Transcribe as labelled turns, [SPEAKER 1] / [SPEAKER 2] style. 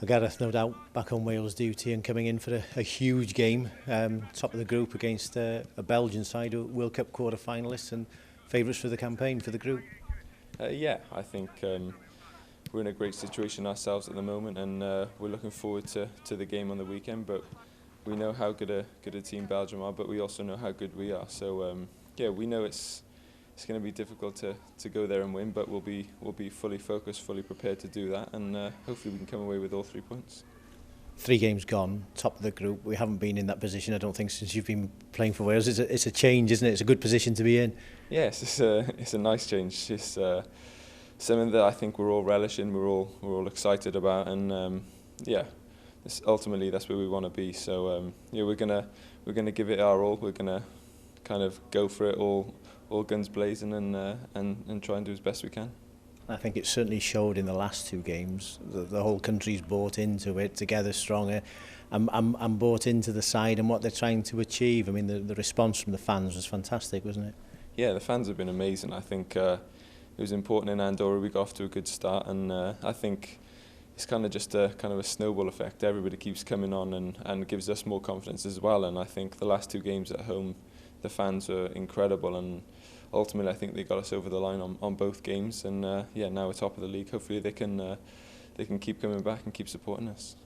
[SPEAKER 1] Gareth, no doubt, back on Wales duty and coming in for a huge game, top of the group against a Belgian side, World Cup quarter-finalists and favourites for the campaign, for the group.
[SPEAKER 2] Yeah, I think we're in a great situation ourselves at the moment, and we're looking forward to the game on the weekend. But we know how good a team Belgium are, but we also know how good we are. So yeah, we know it's going to be difficult to go there and win, but we'll be fully focused, fully prepared to do that, and hopefully we can come away with all 3 points.
[SPEAKER 1] 3 games gone, top of the group. We haven't been in that position, I don't think, since you've been playing for Wales. It's a change, isn't it? It's a good position to be in.
[SPEAKER 2] Yes, it's a nice change. It's something that I think we're all relishing, we're all excited about, and yeah, ultimately that's where we want to be. So yeah, we're gonna give it our all. We're gonna kind of go for it all guns blazing, and try and do as best we can.
[SPEAKER 1] I think it certainly showed in the last 2 games. The whole country's bought into it, together stronger, and bought into the side and what they're trying to achieve. I mean, the response from the fans was fantastic, wasn't it?
[SPEAKER 2] Yeah, the fans have been amazing. I think it was important in Andorra. We got off to a good start, and I think it's kind of just a snowball effect. Everybody keeps coming on and gives us more confidence as well. And I think the last 2 games at home, the fans were incredible, and ultimately I think they got us over the line on both games. And yeah, now we're top of the league. Hopefully they can keep coming back and keep supporting us.